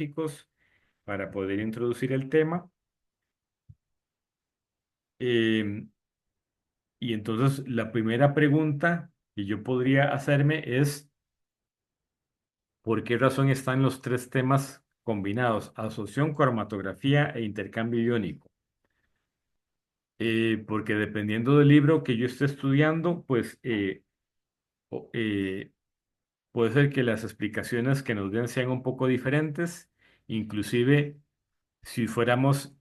básicos para poder introducir el tema. Em, y entonces la primera pregunta que yo podría hacerme es, ¿por qué razón están los tres temas combinados? Absorción, cromatografía e intercambio iónico. Porque dependiendo del libro que yo esté estudiando, pues o- eh, puede ser que las explicaciones que nos den sean un poco diferentes. Inclusive, si fuéramos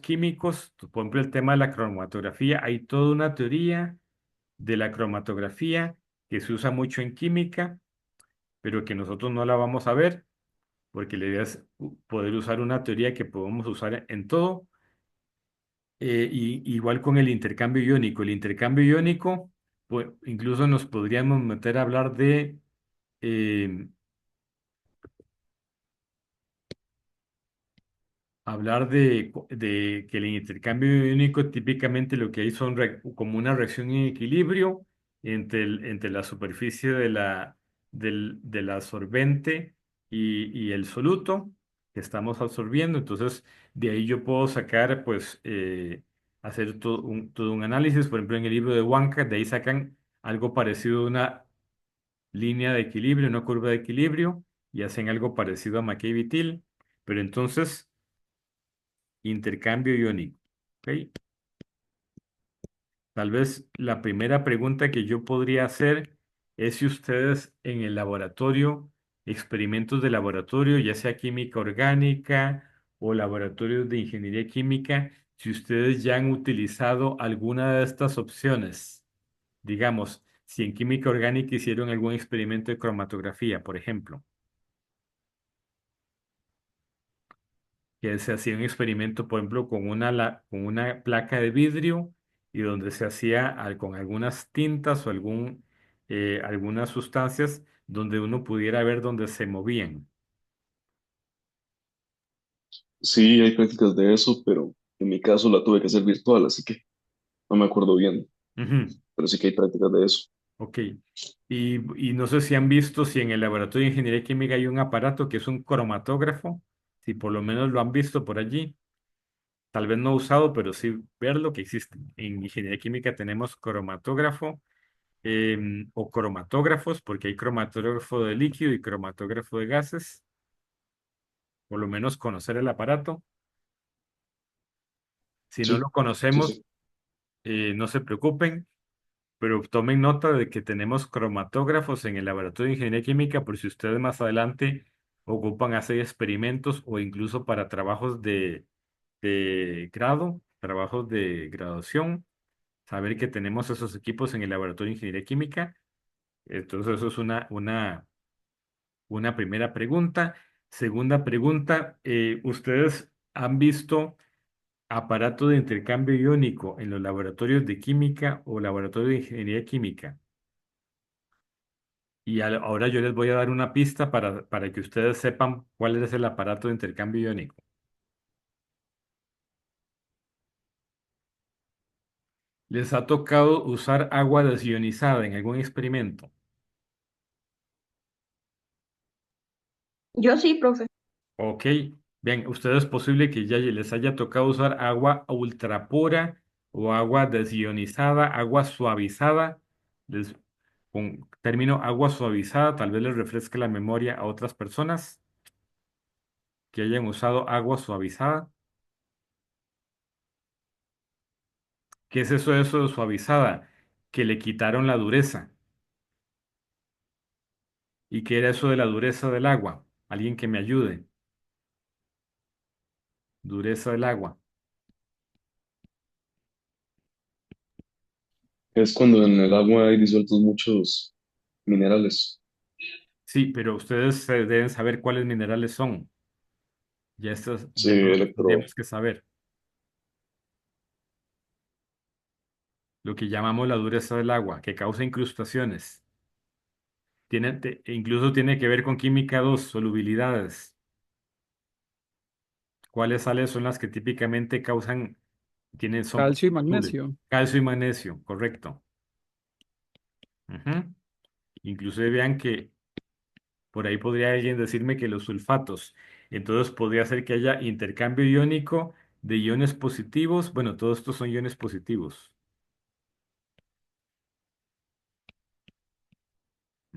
químicos, por ejemplo, el tema de la cromatografía, hay toda una teoría de la cromatografía que se usa mucho en química, pero que nosotros no la vamos a ver, porque la idea es poder usar una teoría que podemos usar en todo. Y igual con el intercambio iónico. El intercambio iónico, pues incluso nos podríamos meter a hablar eh, de que el intercambio iónico típicamente lo que hay son como una reacción en equilibrio entre la superficie del absorbente y el soluto que estamos absorbiendo. Entonces, de ahí yo puedo sacar, pues, hacer todo un análisis. Por ejemplo, en el libro de Wanka, de ahí sacan algo parecido a una línea de equilibrio, una curva de equilibrio, y hacen algo parecido a McKay-Till. Pero entonces intercambio iónico. ¿Ok? Tal vez la primera pregunta que yo podría hacer es si ustedes en el laboratorio, experimentos de laboratorio, ya sea química orgánica o laboratorios de ingeniería química, si ustedes ya han utilizado alguna de estas opciones. Digamos, si en química orgánica hicieron algún experimento de cromatografía, por ejemplo. Que se hacía un experimento, por ejemplo, con una placa de vidrio y donde se hacía con algunas tintas o algunas sustancias donde uno pudiera ver dónde se movían. Sí, hay prácticas de eso, pero en mi caso la tuve que hacer virtual, así que no me acuerdo bien, Ujú. pero sí que hay prácticas de eso. Ok. Y no sé si han visto si en el laboratorio de ingeniería química hay un aparato que es un cromatógrafo, si por lo menos lo han visto por allí. Tal vez no usado, pero sí verlo que existe. En ingeniería química tenemos cromatógrafo o cromatógrafos, porque hay cromatógrafo de líquido y cromatógrafo de gases, por lo menos conocer el aparato. Si no Sí, lo sí, conocemos, sí. no se preocupen, pero tomen nota de que tenemos cromatógrafos en el laboratorio de ingeniería química por si ustedes más adelante ocupan hacer experimentos o incluso para trabajos de grado, trabajos de graduación, saber que tenemos esos equipos en el laboratorio de ingeniería química. Entonces, eso es una primera pregunta. Segunda pregunta, ¿ustedes han visto aparato de intercambio iónico en los laboratorios de química o laboratorio de ingeniería química? Y ahora yo les voy a dar una pista para que ustedes sepan cuál es el aparato de intercambio iónico. ¿Les ha tocado usar agua desionizada en algún experimento? Yo sí, profe. Ok, bien, ustedes es posible que ya les haya tocado usar agua ultrapura o agua desionizada, agua suavizada. Les, con término agua suavizada, tal vez les refresque la memoria a otras personas que hayan usado agua suavizada. ¿Qué es eso de suavizada? Que le quitaron la dureza. ¿Y qué era eso de la dureza del agua? Alguien que me ayude. Dureza del agua. Es cuando en el agua hay disueltos muchos minerales. Sí, pero ustedes deben saber cuáles minerales son. Ya estos Sí, ya no los electro. tendríamos que saber. Lo que llamamos la dureza del agua, que causa incrustaciones. Incluso tiene que ver con química 2, solubilidades. ¿Cuáles sales son las que típicamente son Calcio y solubles? magnesio. Calcio y magnesio, correcto. Ujú. Inclusive vean que por ahí podría alguien decirme que los sulfatos. Entonces podría ser que haya intercambio iónico de iones positivos. Bueno, todos estos son iones positivos.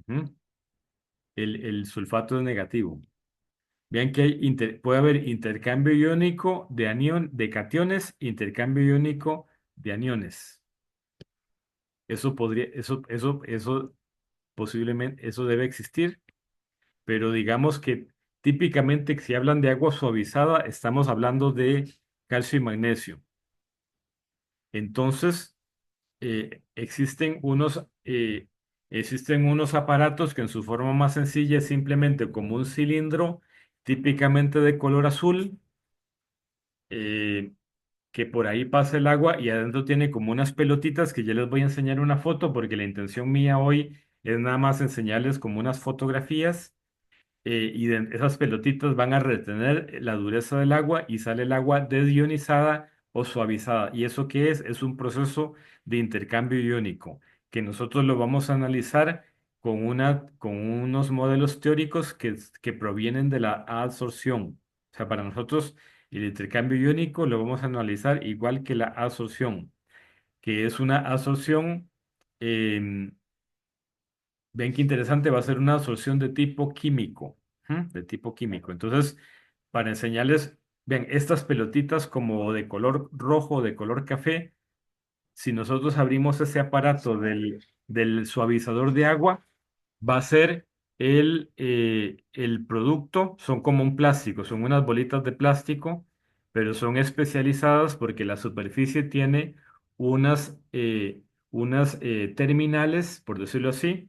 Ujú. El sulfato es negativo. Vean que puede haber intercambio iónico de cationes, intercambio iónico de aniones. Eso posiblemente, eso debe existir, pero digamos que típicamente si hablan de agua suavizada, estamos hablando de calcio y magnesio. Entonces, existen unos aparatos que en su forma más sencilla es simplemente como un cilindro, típicamente de color azul, eh, que por ahí pasa el agua y adentro tiene como unas pelotitas que ya les voy a enseñar una foto porque la intención mía hoy es nada más enseñarles como unas fotografías esas pelotitas van a retener la dureza del agua y sale el agua desionizada o suavizada. ¿Y eso qué es? Es un proceso de intercambio iónico que nosotros lo vamos a analizar con unos modelos teóricos que provienen de la absorción. O sea, para nosotros el intercambio iónico lo vamos a analizar igual que la absorción, que es una absorción. em, Ven qué interesante, va a ser una absorción de tipo químico, ¿m? De tipo químico. Entonces, para enseñarles, vean, estas pelotitas como de color rojo, de color café, si nosotros abrimos ese aparato del suavizador de agua, va a ser el producto, son como un plástico, son unas bolitas de plástico, pero son especializadas porque la superficie tiene unas terminales, por decirlo así,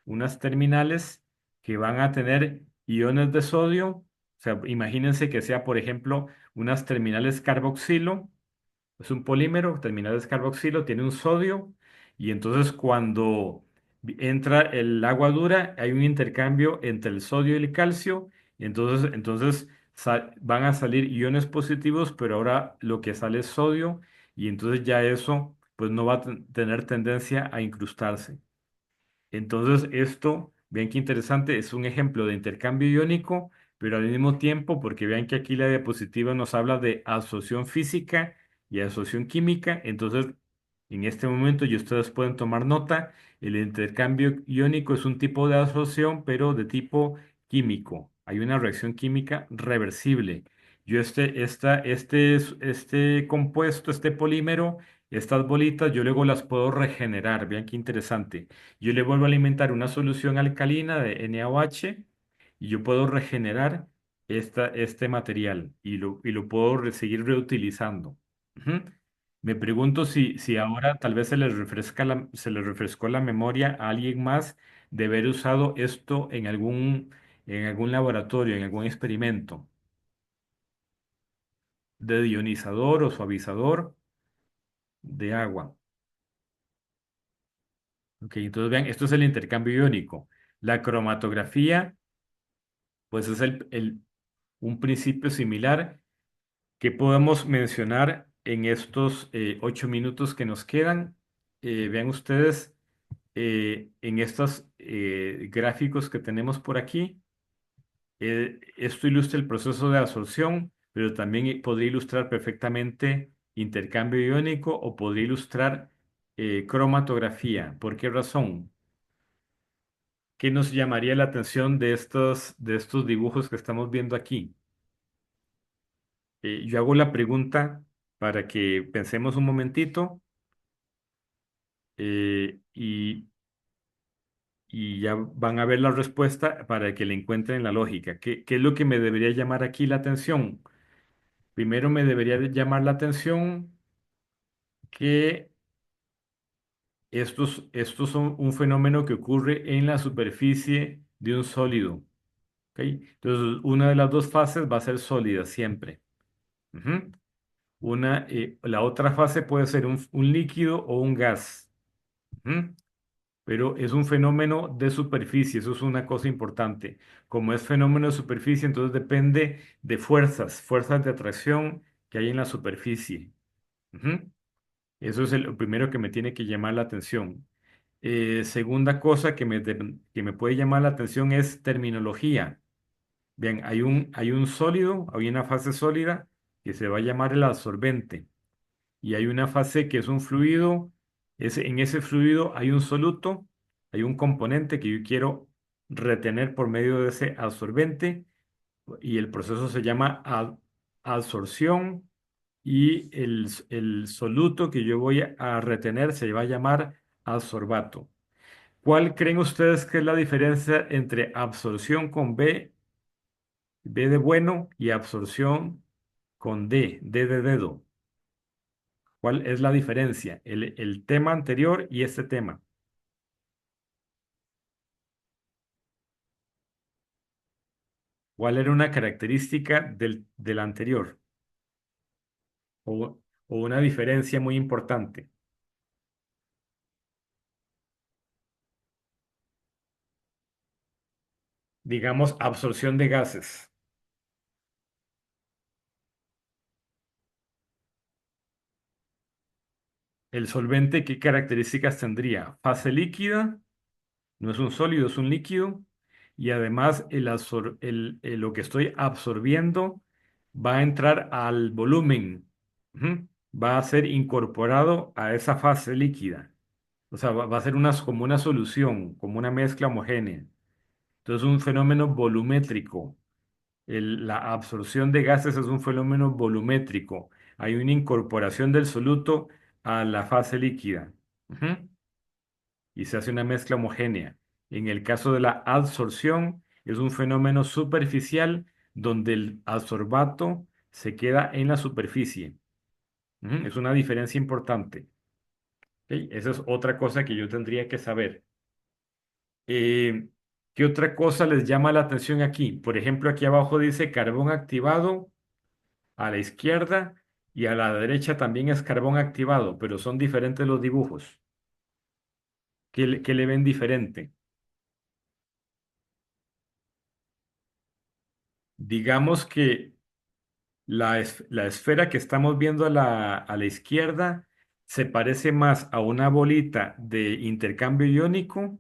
unas terminales que van a tener iones de sodio. O sea, imagínense que sea, por ejemplo, unas terminales carboxilo, es un polímero, terminales carboxilo, tiene un sodio, y entonces cuando entra el agua dura, hay un intercambio entre el sodio y el calcio, y entonces van a salir iones positivos, pero ahora lo que sale es sodio, y entonces ya eso pues no va a tener tendencia a incrustarse. Entonces, esto, vean qué interesante, es un ejemplo de intercambio iónico, pero al mismo tiempo, porque vean que aquí la diapositiva nos habla de absorción física y absorción química, entonces, en este momento, y ustedes pueden tomar nota, el intercambio iónico es un tipo de absorción, pero de tipo químico. Hay una reacción química reversible. Yo este compuesto, este polímero, estas bolitas, yo luego las puedo regenerar. Vean qué interesante. Yo le vuelvo a alimentar una solución alcalina de NaOH y yo puedo regenerar este material y lo puedo seguir reutilizando. Ujú. Me pregunto si ahora tal vez se le refrescó la memoria a alguien más de haber usado esto en algún laboratorio, en algún experimento de ionizador o suavizador de agua. Ok, entonces vean, esto es el intercambio iónico. La cromatografía, pues es un principio similar que podemos mencionar en estos 8 minutos que nos quedan. Vean ustedes en estos gráficos que tenemos por aquí. Esto ilustra el proceso de absorción, pero también podría ilustrar perfectamente intercambio iónico o podría ilustrar cromatografía. ¿Por qué razón? ¿Qué nos llamaría la atención de estos dibujos que estamos viendo aquí? Yo hago la pregunta para que pensemos un momentito y ya van a ver la respuesta para que le encuentren la lógica. ¿Qué es lo que me debería llamar aquí la atención? Primero me debería de llamar la atención que estos son un fenómeno que ocurre en la superficie de un sólido. ¿Ok? Entonces, una de las dos fases va a ser sólida siempre. Ujú. La otra fase puede ser un líquido o un gas. Ujú. Pero es un fenómeno de superficie, eso es una cosa importante. Como es fenómeno de superficie, entonces depende de fuerzas de atracción que hay en la superficie. Ujú. Eso es lo primero que me tiene que llamar la atención. Segunda cosa que me puede llamar la atención es terminología. Bien, hay un sólido, hay una fase sólida que se va a llamar el absorbente y hay una fase que es un fluido. En ese fluido hay un soluto, hay un componente que yo quiero retener por medio de ese absorbente y el proceso se llama adsorción y el soluto que yo voy a retener se va a llamar adsorbato. ¿Cuál creen ustedes que es la diferencia entre absorción con B de bueno, y absorción con D de dedo? ¿Cuál es la diferencia? El tema anterior y este tema. ¿Cuál era una característica del anterior? O una diferencia muy importante. Digamos, absorción de gases. El solvente, ¿qué características tendría? Fase líquida, no es un sólido, es un líquido. Y además lo que estoy absorbiendo va a entrar al volumen. Ujú. Va a ser incorporado a esa fase líquida. O sea, va a ser como una solución, como una mezcla homogénea. Entonces, un fenómeno volumétrico. La absorción de gases es un fenómeno volumétrico. Hay una incorporación del soluto a la fase líquida. Ujú. Y se hace una mezcla homogénea. En el caso de la adsorción, es un fenómeno superficial donde el adsorbato se queda en la superficie. Ujú. Es una diferencia importante. ¿Ok? Esa es otra cosa que yo tendría que saber. Eh, ¿Qué otra cosa les llama la atención aquí? Por ejemplo, aquí abajo dice carbón activado a la izquierda y a la derecha también es carbón activado, pero son diferentes los dibujos. ¿Qué le ven diferente? Digamos que la esfera que estamos viendo a la izquierda se parece más a una bolita de intercambio iónico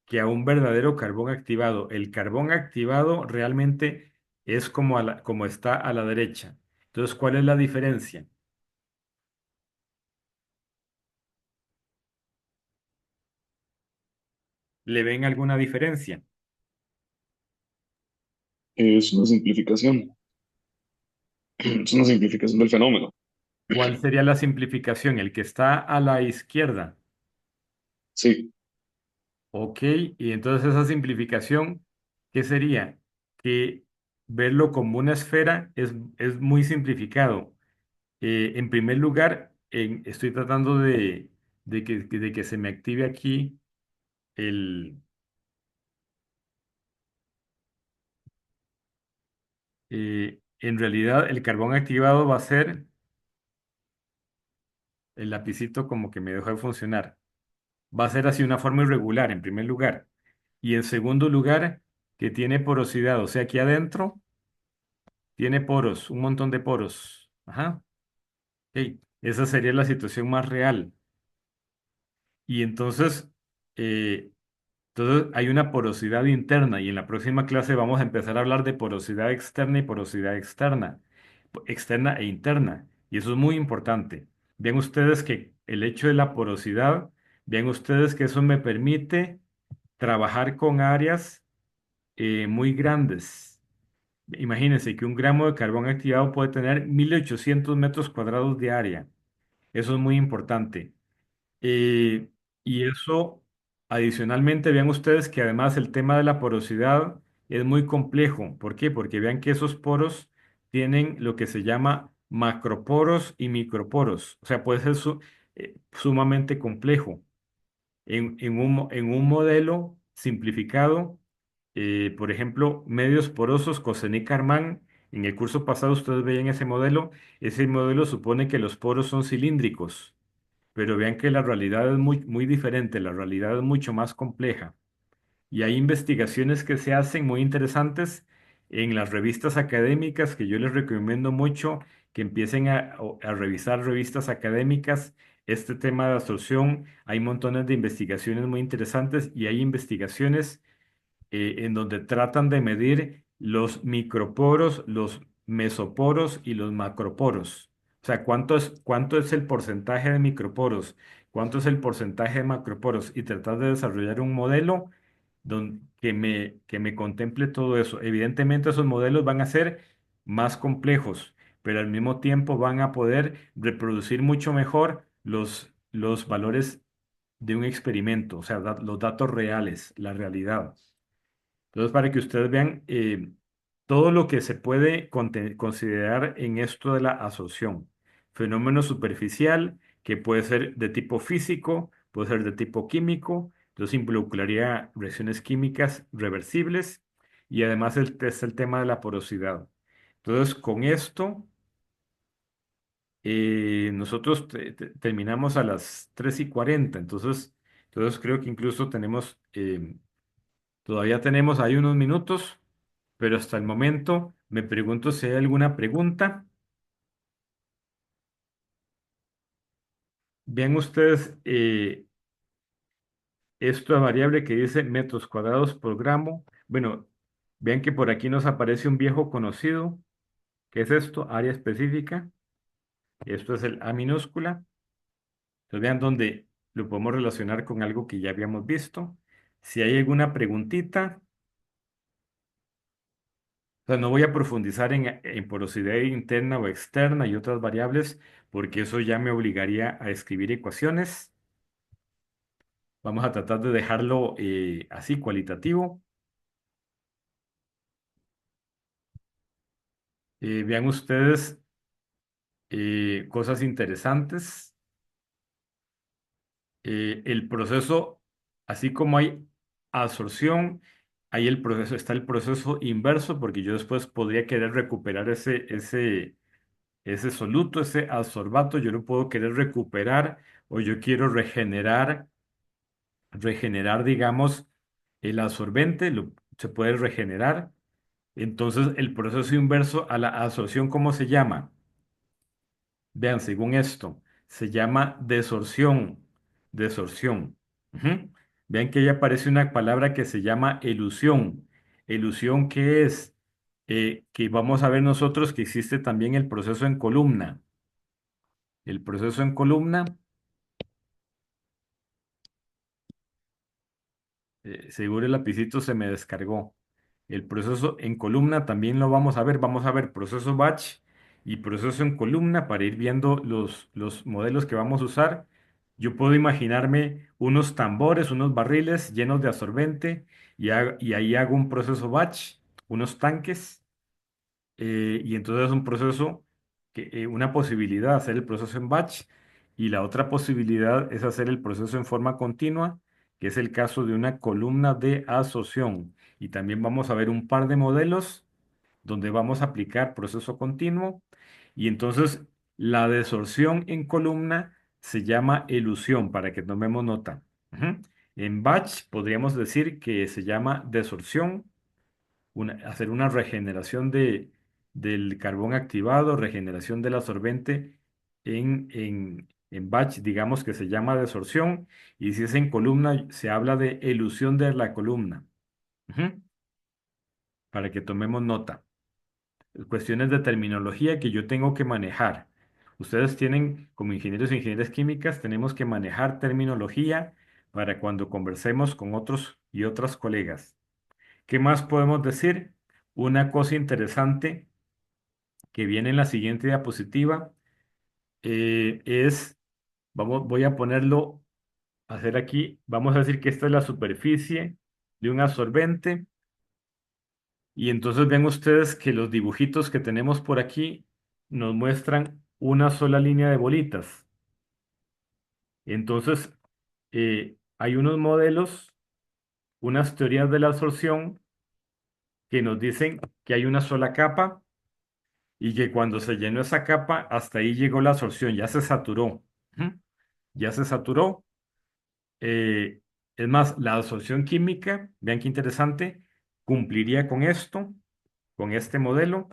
que a un verdadero carbón activado. El carbón activado realmente es como está a la derecha. Entonces, ¿cuál es la diferencia? ¿Le ven alguna diferencia? Es una simplificación. Es una simplificación del fenómeno. ¿Cuál sería la simplificación? El que está a la izquierda. Sí, Ok, y entonces esa simplificación, ¿qué sería? Que verlo como una esfera es muy simplificado. En primer lugar, estoy tratando de que se me active aquí el, en realidad el carbón activado va a ser el lapicito como que me dejó de funcionar. Va a ser así una forma irregular en primer lugar. Y en segundo lugar, que tiene porosidad. O sea, aquí adentro tiene poros, un montón de poros. Ajá. Ok. Esa sería la situación más real. Y eh, entonces hay una porosidad interna. Y en la próxima clase vamos a empezar a hablar de porosidad externa y porosidad externa. Externa e interna. Y eso es muy importante. Vean ustedes que el hecho de la porosidad, vean ustedes que eso me permite trabajar con áreas muy grandes. Imagínense que un gramo de carbón activado puede tener 1800 metros cuadrados de área. Eso es muy importante. Eh, y eso, adicionalmente, vean ustedes que además el tema de la porosidad es muy complejo. ¿Por qué? Porque vean que esos poros tienen lo que se llama macroporos y microporos. O sea, puede ser sumamente complejo. En un modelo simplificado, por ejemplo, medios porosos, Cosené-Karman, en el curso pasado ustedes veían ese modelo supone que los poros son cilíndricos, pero vean que la realidad es muy, muy diferente, la realidad es mucho más compleja. Y hay investigaciones que se hacen muy interesantes en las revistas académicas que yo les recomiendo mucho que empiecen a revisar revistas académicas. Este tema de absorción, hay montones de investigaciones muy interesantes y hay investigaciones en donde tratan de medir los microporos, los mesoporos y los macroporos. O sea, cuánto es el porcentaje de microporos, cuánto es el porcentaje de macroporos y tratar de desarrollar un modelo que me contemple todo eso. Evidentemente esos modelos van a ser más complejos, pero al mismo tiempo van a poder reproducir mucho mejor los valores de un experimento, o sea, los datos reales, la realidad. Entonces, para que ustedes vean todo lo que se puede considerar en esto de la absorción. Fenómeno superficial que puede ser de tipo físico, puede ser de tipo químico, entonces involucraría reacciones químicas reversibles y además es el tema de la porosidad. Entonces, con esto, nosotros terminamos a las 3:40, entonces creo que incluso todavía tenemos ahí unos minutos, pero hasta el momento me pregunto si hay alguna pregunta. Vean ustedes esta variable que dice metros cuadrados por gramo. Bueno, vean que por aquí nos aparece un viejo conocido. ¿Qué es esto? Área específica. Esto es el A minúscula. Entonces vean dónde lo podemos relacionar con algo que ya habíamos visto. Si hay alguna preguntita, o sea, no voy a profundizar en porosidad interna o externa y otras variables, porque eso ya me obligaría a escribir ecuaciones. Vamos a tratar de dejarlo así, cualitativo. Vean ustedes cosas interesantes. El proceso, así como hay absorción, está el proceso inverso, porque yo después podría querer recuperar ese soluto, ese adsorbato, yo lo puedo querer recuperar o yo quiero regenerar, digamos, el absorbente, se puede regenerar. Entonces, el proceso inverso a la absorción, ¿cómo se llama? Vean, según esto, se llama desorción. Desorción. Ujú. Vean que ahí aparece una palabra que se llama elusión. Elusión, ¿qué es? Que vamos a ver nosotros que existe también el proceso en columna. El proceso en columna. Seguro el lapicito se me descargó. El proceso en columna también lo vamos a ver. Vamos a ver proceso batch y proceso en columna para ir viendo los modelos que vamos a usar. Yo puedo imaginarme unos tambores, unos barriles llenos de absorbente y ahí hago un proceso batch, unos tanques. Y entonces es un proceso, una posibilidad hacer el proceso en batch y la otra posibilidad es hacer el proceso en forma continua, que es el caso de una columna de absorción. Y también vamos a ver un par de modelos donde vamos a aplicar proceso continuo y entonces la desorción en columna se llama elusión, para que tomemos nota. Ujú. En batch podríamos decir que se llama desorción, hacer una regeneración del carbón activado, regeneración del absorbente en batch, digamos que se llama desorción, y si es en columna, se habla de elusión de la columna. Ujú. Para que tomemos nota. Cuestiones de terminología que yo tengo que manejar. Ustedes tienen, como ingenieros e ingenieras químicas, tenemos que manejar terminología para cuando conversemos con otros y otras colegas. ¿Qué más podemos decir? Una cosa interesante que viene en la siguiente diapositiva es, voy a ponerlo, hacer aquí, vamos a decir que esta es la superficie de un absorbente y entonces ven ustedes que los dibujitos que tenemos por aquí nos muestran una sola línea de bolitas. Entonces, hay unos modelos, unas teorías de la absorción que nos dicen que hay una sola capa y que cuando se llenó esa capa, hasta ahí llegó la absorción, ya se saturó. Ujú. Ya se saturó. Eh, es más, la absorción química, vean qué interesante, cumpliría con esto, con este modelo,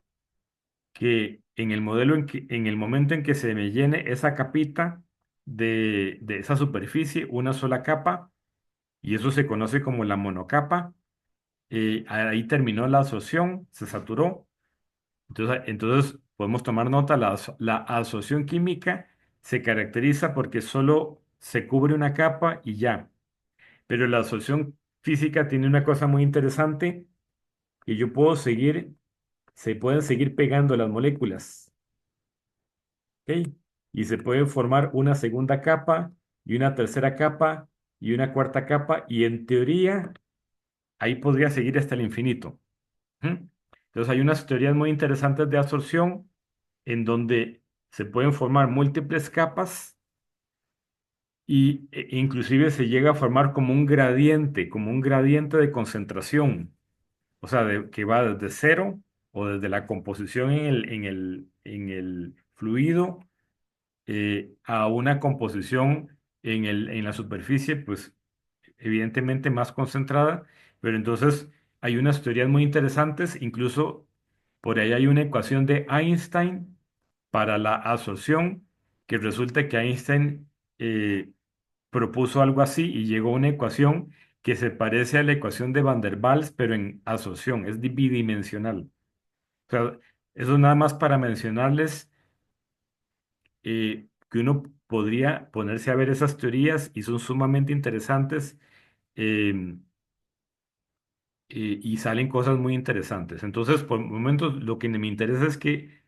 que en el momento en que se me llene esa capita de esa superficie, una sola capa, y eso se conoce como la monocapa, ahí terminó la absorción, se saturó. Entonces podemos tomar nota, la absorción química se caracteriza porque solo se cubre una capa y ya. Pero la absorción física tiene una cosa muy interesante que se pueden seguir pegando las moléculas, ¿ok? Y se puede formar una segunda capa y una tercera capa y una cuarta capa y en teoría ahí podría seguir hasta el infinito. ¿Mm? Entonces hay unas teorías muy interesantes de absorción en donde se pueden formar múltiples capas inclusive se llega a formar como un gradiente de concentración, o sea, que va desde cero o desde la composición en el fluido a una composición en la superficie, pues evidentemente más concentrada, pero entonces hay unas teorías muy interesantes, incluso por ahí hay una ecuación de Einstein para la absorción, que resulta que Einstein propuso algo así y llegó a una ecuación que se parece a la ecuación de Van der Waals, pero en absorción, es bidimensional. O sea, eso nada más para mencionarles que uno podría ponerse a ver esas teorías y son sumamente interesantes. em, y salen cosas muy interesantes. Entonces, por momentos, lo que me interesa es que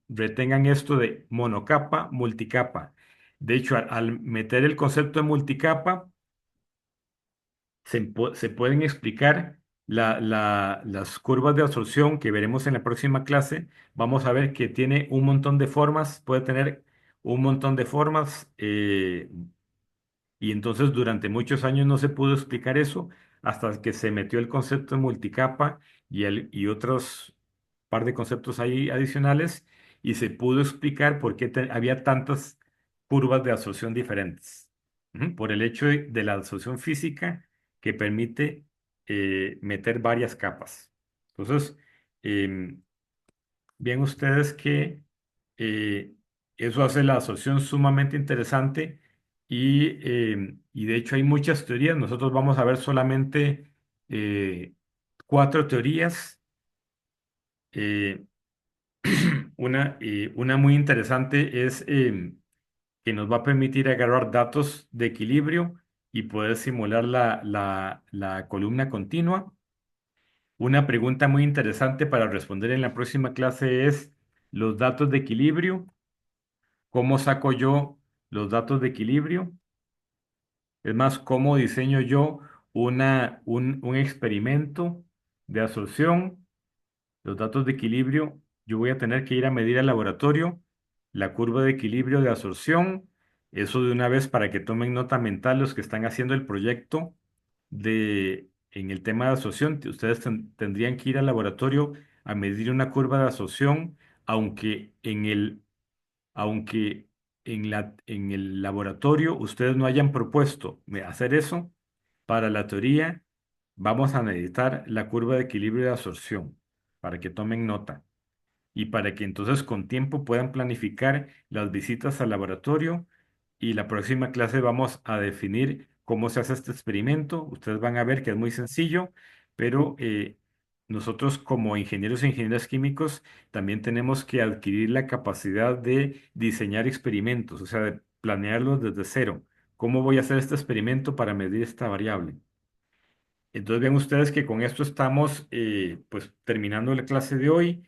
retengan esto de monocapa, multicapa. De hecho, al meter el concepto de multicapa, se pueden explicar las curvas de absorción que veremos en la próxima clase. Vamos a ver que tiene un montón de formas, puede tener un montón de formas. Y entonces durante muchos años no se pudo explicar eso hasta que se metió el concepto de multicapa y otros par de conceptos ahí adicionales y se pudo explicar por qué había tantas curvas de absorción diferentes. Por el hecho de la absorción física que permite meter varias capas. Entonces, em, ven ustedes que eh, eso hace la absorción sumamente interesante y de hecho hay muchas teorías. Nosotros vamos a ver solamente eh, cuatro teorías. Eh, una muy interesante es que nos va a permitir agarrar datos de equilibrio y poder simular la columna continua. Una pregunta muy interesante para responder en la próxima clase es los datos de equilibrio. ¿Cómo saco yo los datos de equilibrio? Es más, ¿cómo diseño yo un experimento de absorción? Los datos de equilibrio, yo voy a tener que ir a medir al laboratorio la curva de equilibrio de absorción. Eso de una vez para que tomen nota mental los que están haciendo el proyecto en el tema de absorción. Ustedes tendrían que ir al laboratorio a medir una curva de absorción, aunque aunque en el laboratorio ustedes no hayan propuesto hacer eso, para la teoría vamos a necesitar la curva de equilibrio de absorción para que tomen nota y para que entonces con tiempo puedan planificar las visitas al laboratorio y la próxima clase vamos a definir cómo se hace este experimento. Ustedes van a ver que es muy sencillo, pero nosotros como ingenieros e ingenieras químicos también tenemos que adquirir la capacidad de diseñar experimentos, o sea, de planearlos desde cero. ¿Cómo voy a hacer este experimento para medir esta variable? Entonces ven ustedes que con esto estamos pues terminando la clase de hoy.